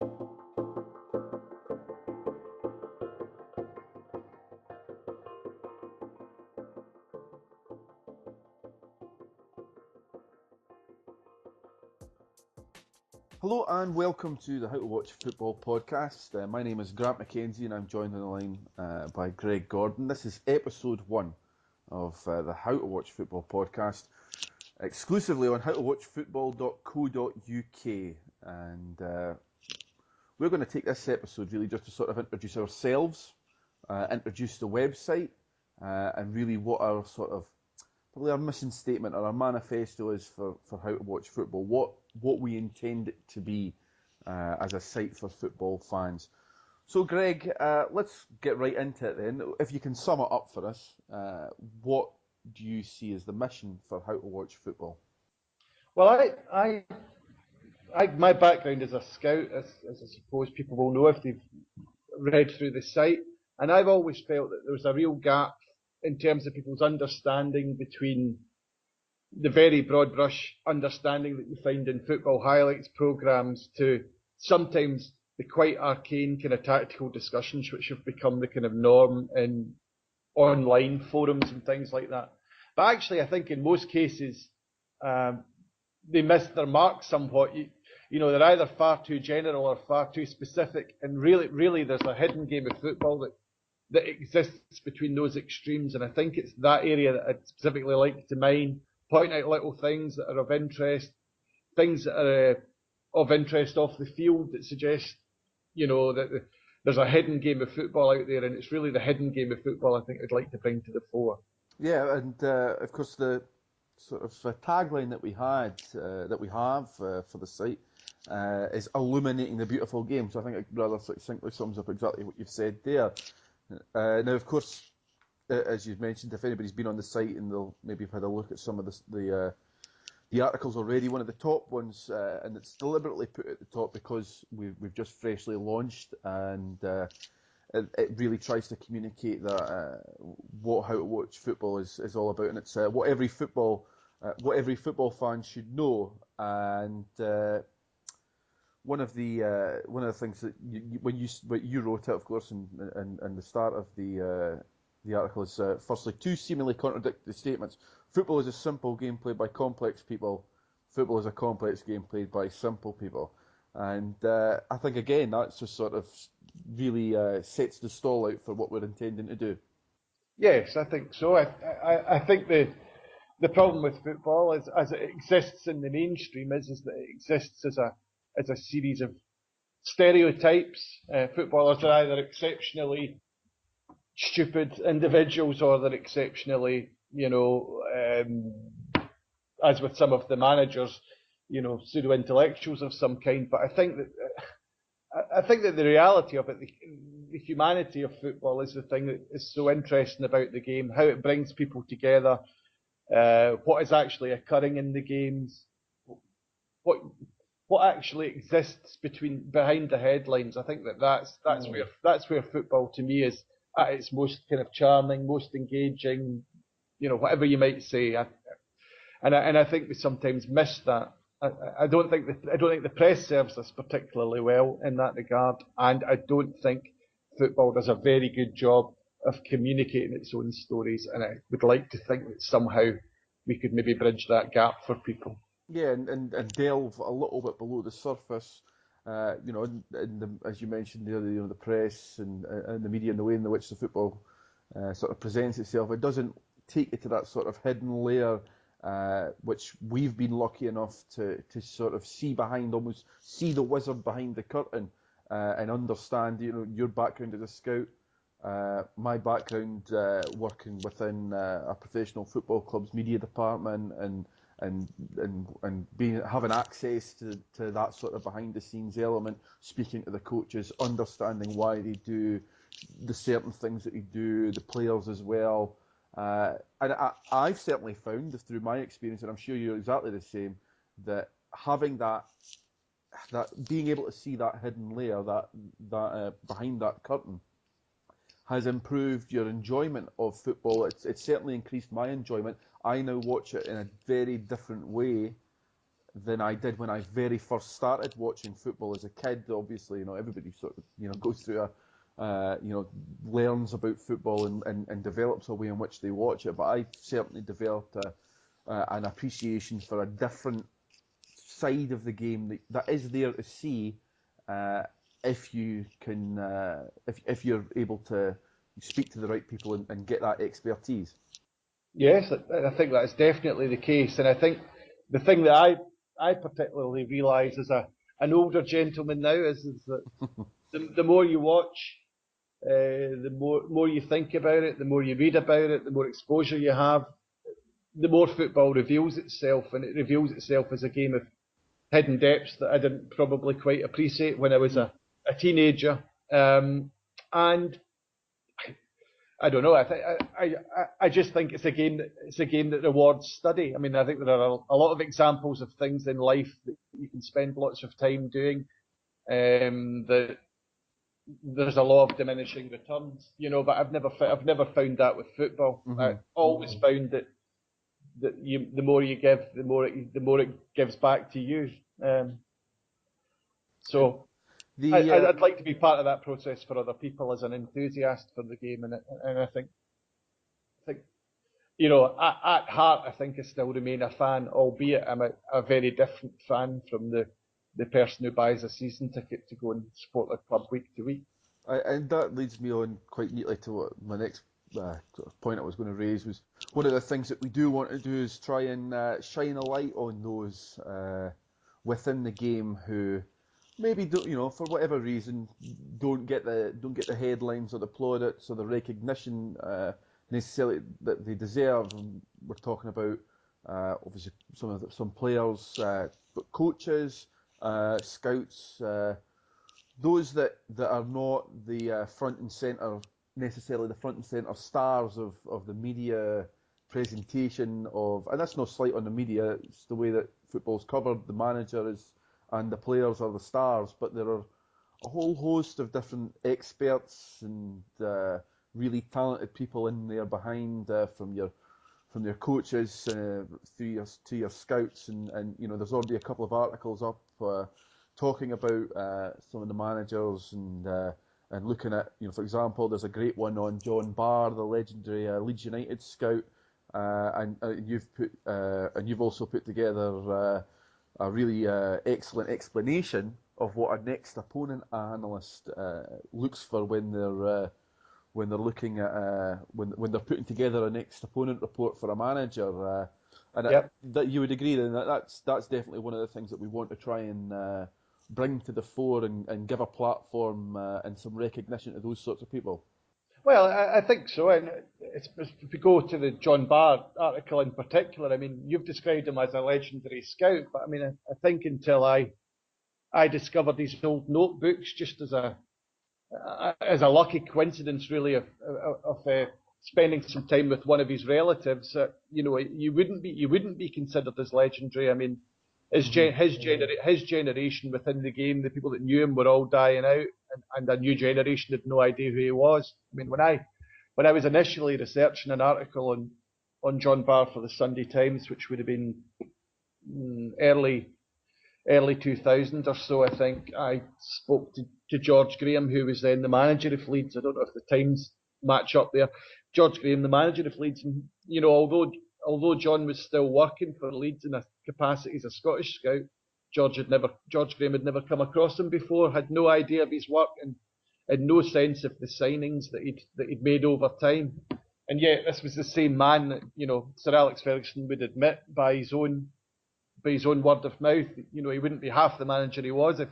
Hello and welcome to the How to Watch Football podcast. My name is Grant McKenzie and I'm joined on the line by Greg Gordon. This is episode 1 of the How to Watch Football podcast, exclusively on howtowatchfootball.co.uk. And we're going to take this episode really just to sort of introduce ourselves, introduce the website, and really what our sort of probably our mission statement or our manifesto is for How to Watch Football, what we intend it to be as a site for football fans. So Greg, let's get right into it then. If you can sum it up for us, what do you see as the mission for How to Watch Football? Well, my background as a scout, as I suppose people will know if they've read through the site, and I've always felt that there was a real gap in terms of people's understanding between the very broad brush understanding that you find in football highlights programs to sometimes the quite arcane kind of tactical discussions which have become the kind of norm in online forums and things like that. But actually, I think in most cases, they missed their mark somewhat. You know, they're either far too general or far too specific, and really, there's a hidden game of football that exists between those extremes, and I think it's that area that I'd specifically like to mine, point out little things that are of interest, things that are of interest off the field that suggest, you know, that there's a hidden game of football out there, and it's really the hidden game of football I think I'd like to bring to the fore. Yeah, and of course the sort of tagline that we had, that we have for the site, is illuminating the beautiful game. So I think it rather succinctly sums up exactly what you've said there. Now, of course, as you've mentioned, if anybody's been on the site and they'll maybe have had a look at some of the articles already, one of the top ones, and it's deliberately put at the top because we've just freshly launched, and it really tries to communicate that what How to Watch Football is all about, and it's what every football fan should know. And one of the things that when you wrote it, of course, and the start of the article is firstly two seemingly contradictory statements. Football is a simple game played by complex people. Football is a complex game played by simple people. And I think again that's just sort of really sets the stall out for what we're intending to do. Yes, I think so. I think the problem with football is, as it exists in the mainstream, is that it exists as a series of stereotypes. Footballers are either exceptionally stupid individuals or they're exceptionally, as with some of the managers, pseudo intellectuals of some kind. But I think that the reality of it, the humanity of football, is the thing that is so interesting about the game. How it brings people together, what is actually occurring in the games, what actually exists behind the headlines. I think that's where football to me is at its most kind of charming, most engaging, whatever you might say. And I think we sometimes miss that. I don't think the press serves us particularly well in that regard, and I don't think football does a very good job of communicating its own stories. And I would like to think that somehow we could maybe bridge that gap for people. Yeah, and delve a little bit below the surface. As you mentioned, the press and the media and the way in which the football sort of presents itself, it doesn't take you to that sort of hidden layer, which we've been lucky enough to sort of see almost see the wizard behind the curtain, and understand, your background as a scout, my background working within a professional football club's media department, and having access to that sort of behind the scenes element, speaking to the coaches, understanding why they do the certain things that they do, the players as well. And I've certainly found through my experience, and I'm sure you're exactly the same, that having that being able to see that hidden layer, that behind that curtain, has improved your enjoyment of football. It's certainly increased my enjoyment. I now watch it in a very different way than I did when I very first started watching football as a kid. Obviously, everybody sort of goes through learns about football and develops a way in which they watch it. But I certainly developed an appreciation for a different side of the game that is there to see if you can if you're able to speak to the right people and get that expertise. Yes, I think that's definitely the case, and I think the thing that I particularly realise as an older gentleman now is that the more you watch, the more you think about it, the more you read about it, the more exposure you have, the more football reveals itself, and it reveals itself as a game of hidden depths that I didn't probably quite appreciate when I was a teenager. And I don't know. I just think it's a game that rewards study. I mean, I think there are a lot of examples of things in life that you can spend lots of time doing. That there's a law of diminishing returns, but I've never found that with football. I always found that the more you give, the more it gives back to you. So I'd like to be part of that process for other people as an enthusiast for the game, and I think at heart, I think I still remain a fan, albeit I'm a very different fan from the person who buys a season ticket to go and support their club week to week. And that leads me on quite neatly to what my next sort of point I was going to raise was one of the things that we do want to do is try and shine a light on those within the game who maybe don't, for whatever reason, don't get the headlines or the plaudits or the recognition necessarily that they deserve. And we're talking about obviously some players, but coaches, scouts. Those that are not the front and centre, necessarily the front and centre stars of the media presentation of, and that's no slight on the media, it's the way that football's covered, the manager is, and the players are the stars, but there are a whole host of different experts and really talented people in there behind, from your coaches to your scouts, and there's already a couple of articles up talking about some of the managers and looking at, for example, there's a great one on John Barr, the legendary Leeds United scout, and you've also put together a really excellent explanation of what a next opponent analyst looks for when they're looking at when they're putting together a next opponent report for a manager. And Yep. that you would agree then that's definitely one of the things that we want to try and bring to the fore and give a platform and some recognition to those sorts of people. Well, I think so. And if we go to the John Barr article in particular, I mean, you've described him as a legendary scout, but I mean, I think until I discovered these old notebooks just as a lucky coincidence, really, of spending some time with one of his relatives, you wouldn't be considered as legendary. I mean, his generation within the game, the people that knew him were all dying out, and a new generation had no idea who he was. I mean, when I was initially researching an article on John Barr for the Sunday Times, which would have been early 2000 or so, I think, I spoke to George Graham, who was then the manager of Leeds. I don't know if the times match up there. George Graham, the manager of Leeds, and although John was still working for Leeds in a capacity as a Scottish scout, George Graham had never come across him before, had no idea of his work, and had no sense of the signings that he'd made over time. And yet, this was the same man that Sir Alex Ferguson would admit by his own word of mouth. He wouldn't be half the manager he was if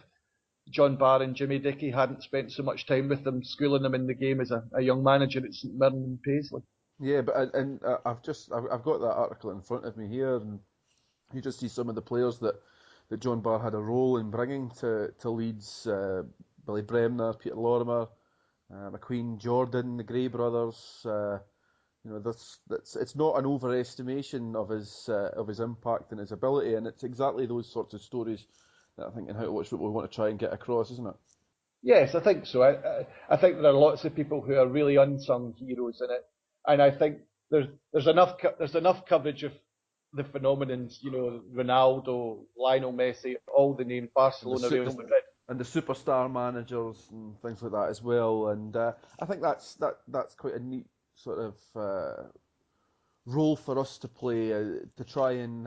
John Barr and Jimmy Dickey hadn't spent so much time with him, schooling him in the game as a young manager at St Mirren and Paisley. Yeah, but I've got that article in front of me here, and you just see some of the players that John Barr had a role in bringing to Leeds: Billy Bremner, Peter Lorimer, McQueen, Jordan, the Gray brothers. It's not an overestimation of his impact and his ability, and it's exactly those sorts of stories that I think in How to Watch Football we want to try and get across, isn't it? Yes, I think so. I think there are lots of people who are really unsung heroes in it, and I think there's enough coverage of the phenomenons, Ronaldo, Lionel Messi, all the names, and the, Barcelona, su- Real the Madrid. and the superstar managers and things like that as well. And I think that's quite a neat sort of role for us to play to try and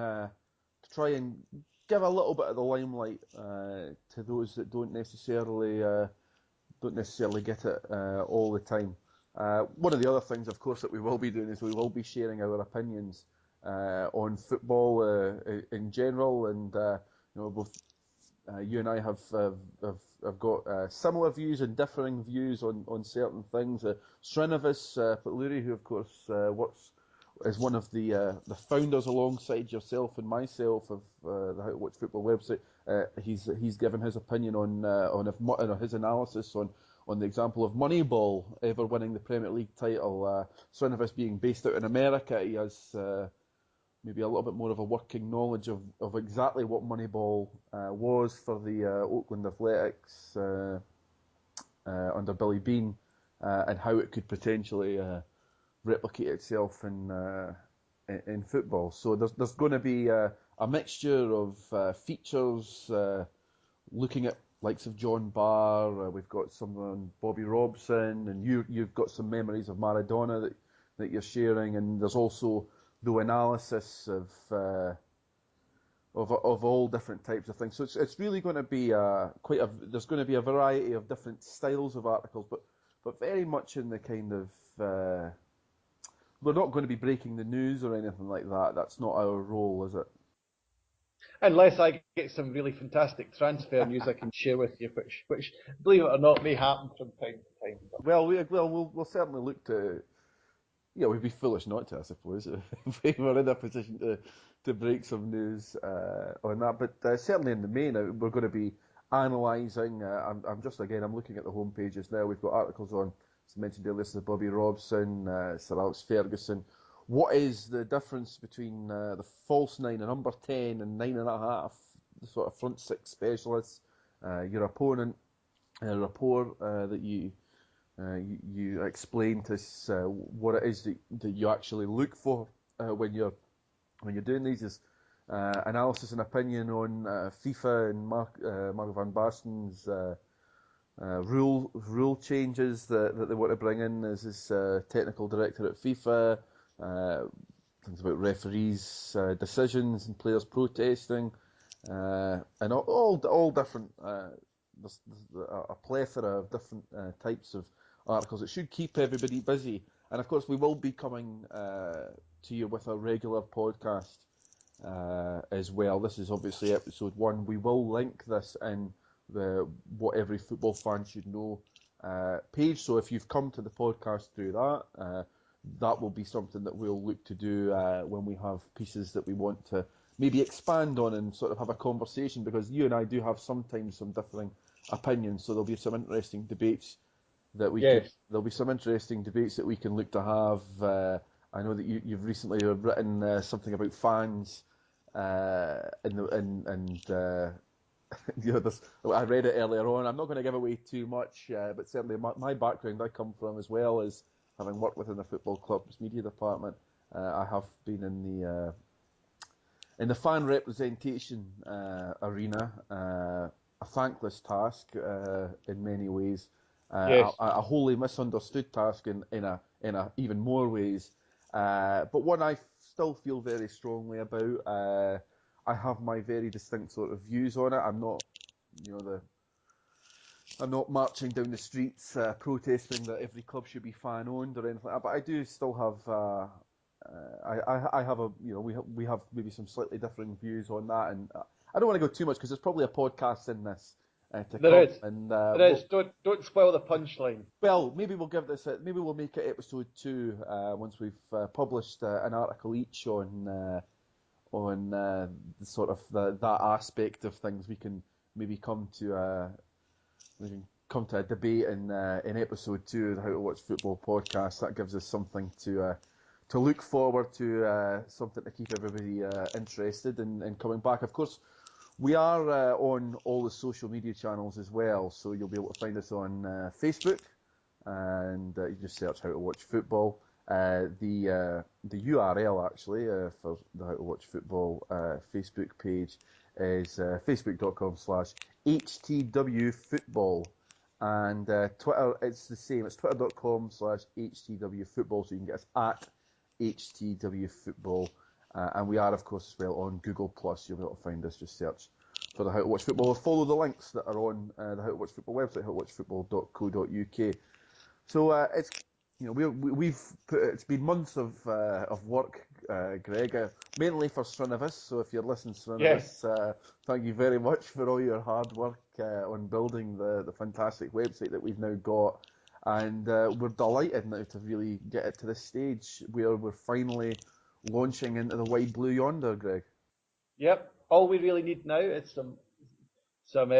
give a little bit of the limelight to those that don't necessarily get it all the time. One of the other things, of course, that we will be doing is we will be sharing our opinions on football in general, and both you and I have got similar views and differing views on certain things. Srinivas Patluri, who of course works as one of the founders alongside yourself and myself of the How to Watch Football website, he's given his opinion on his analysis on the example of Moneyball ever winning the Premier League title. Srinivas being based out in America, he has maybe a little bit more of a working knowledge of exactly what Moneyball was for the Oakland Athletics under Billy Beane, and how it could potentially replicate itself in football. So there's going to be a mixture of features looking at likes of John Barr. We've got some on Bobby Robson, and you've got some memories of Maradona that you're sharing, and there's also the analysis of all different types of things. So it's really going to be there's going to be a variety of different styles of articles, but very much in the kind of we're not going to be breaking the news or anything like that. That's not our role, is it? Unless I get some really fantastic transfer news I can share with you, which believe it or not, may happen from time to time. Well, we'll certainly look to. Yeah, we'd be foolish not to, I suppose, if we were in a position to break some news on that. But certainly in the main, we're going to be analysing. I'm looking at the home pages now. We've got articles on, as I mentioned earlier, Sir Bobby Robson, Sir Alex Ferguson. What is the difference between the false nine, a number 10, and 9.5, the sort of front six specialists, your opponent, a rapport that you explain to us what it is that you actually look for when you're doing these. Is analysis and opinion on FIFA and Mark van Basten's rule changes that they want to bring in as his technical director at FIFA. Things about referees' decisions and players protesting, and all different. There's a plethora of different types of articles. It should keep everybody busy, and of course we will be coming to you with a regular podcast as well. This is obviously episode 1. We will link this in the What Every Football Fan Should Know page. So if you've come to the podcast through that, that will be something that we'll look to do when we have pieces that we want to maybe expand on and sort of have a conversation, because you and I do have sometimes some differing opinions. So there'll be some interesting debates that we Yes. there'll be some interesting debates that we can look to have. I know that you've recently written something about fans, I read it earlier on. I'm not going to give away too much, but certainly my background I come from, as well as having worked within the football club's media department. I have been in the fan representation arena, a thankless task in many ways, Yes. a wholly misunderstood task in a even more ways, but one I still feel very strongly about. I have my very distinct sort of views on it. I'm not, I'm not marching down the streets protesting that every club should be fan owned or anything like that. But I do still have, I have we have maybe some slightly differing views on that, and I don't want to go too much because there's probably a podcast in this to There come, is. and There is. Don't spoil the punchline. well, maybe we'll give this. Maybe we'll make it episode 2 once we've published an article each on the sort of that aspect of things. We can maybe come to a debate in episode 2 of the How to Watch Football podcast. That gives us something to look forward to, something to keep everybody interested in coming back. Of course, we are on all the social media channels as well, so you'll be able to find us on Facebook, and you just search How to Watch Football. The URL actually for the How to Watch Football Facebook page is facebook.com/HTWFootball, and Twitter it's the same. It's twitter.com/HTWFootball, so you can get us at HTWFootball, and we are of course as well on Google Plus. You'll be able to find us. Just search for the How to Watch Football, or follow the links that are on the How to Watch Football website, howtowatchfootball.co.uk. So it's we've put, it's been months of work, Greg, mainly for Srinavis. So if you're listening, Srinavis, thank you very much for all your hard work on building the fantastic website that we've now got, and we're delighted now to really get it to this stage where we're finally launching into the wide blue yonder, Greg. Yep. All we really need now is some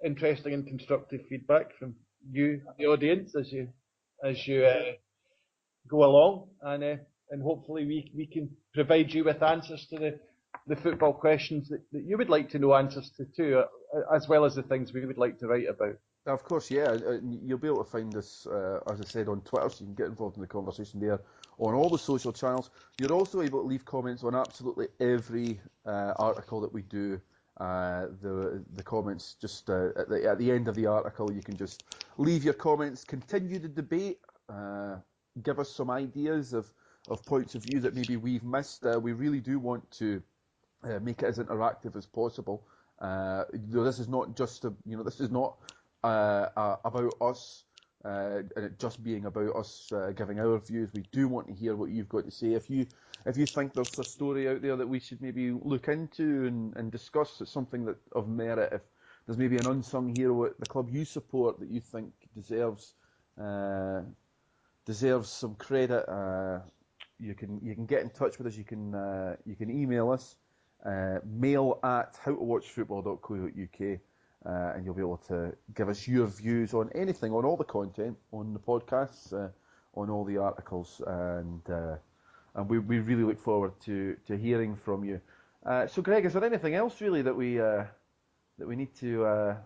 interesting and constructive feedback from you, the audience, as you go along, and hopefully we can provide you with answers to the football questions that you would like to know answers to too, as well as the things we would like to write about. Of course, yeah. You'll be able to find us, as I said, on Twitter, so you can get involved in the conversation there on all the social channels. You're also able to leave comments on absolutely every article that we do. The comments just at the end of the article, you can just leave your comments, continue the debate, give us some ideas of points of view that maybe we've missed. We really do want to make it as interactive as possible. This is not just this is not about us and it just being about us giving our views. We do want to hear what you've got to say. If you think there's a story out there that we should maybe look into and discuss, it's something that of merit. If there's maybe an unsung hero at the club you support that you think deserves some credit, you can get in touch with us. You can email us, mail@howtowatchfootball.co.uk, and you'll be able to give us your views on anything, on all the content, on the podcasts, on all the articles, and we really look forward to hearing from you. So, Greg, is there anything else really that we need to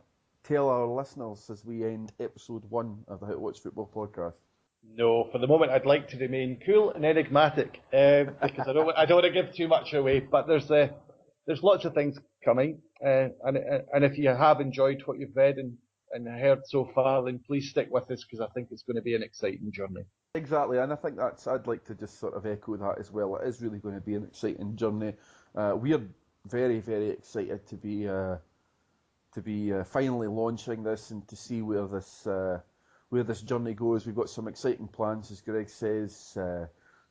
tell our listeners as we end episode 1 of the How to Watch Football podcast? No, for the moment I'd like to remain cool and enigmatic because I don't want to give too much away. But there's lots of things coming, and if you have enjoyed what you've read and heard so far, then please stick with us because I think it's going to be an exciting journey. Exactly, and I think I'd like to just sort of echo that as well. It is really going to be an exciting journey. We are very, very excited to be finally launching this and to see where this journey goes. We've got some exciting plans, as Greg says.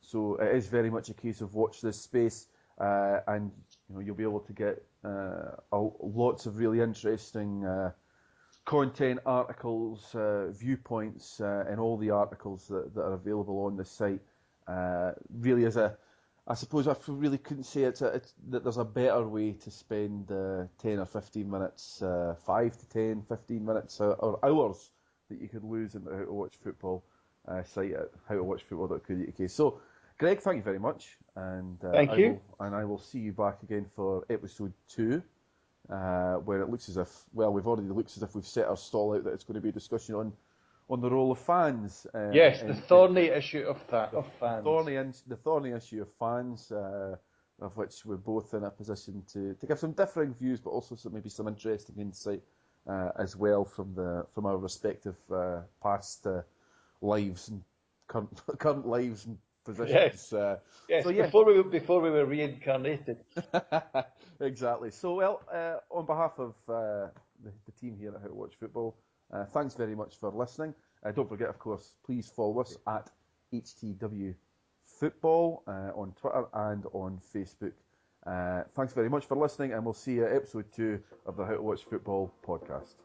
So it is very much a case of watch this space, and you'll be able to get lots of really interesting content, articles, viewpoints, and all the articles that are available on the site. Really, I suppose I really couldn't say that there's a better way to spend 10 or 15 minutes, 5 to 10, 15 minutes or hours that you could lose in the How to Watch Football site at howtowatchfootball.co.uk. So, Greg, thank you very much, and thank you. I will see you back again for episode 2, where it looks as if we've set our stall out that it's going to be a discussion on the role of fans. Yes, the thorny issue of fans. The thorny issue of fans, of which we're both in a position to give some differing views, but also maybe some interesting insight as well from our respective past lives and current lives and positions. Yes. Before we were reincarnated. Exactly. So, on behalf of the team here at How to Watch Football, thanks very much for listening. Don't forget, of course, please follow us at HTW Football on Twitter and on Facebook. Thanks very much for listening, and we'll see you at episode 2 of the How to Watch Football podcast.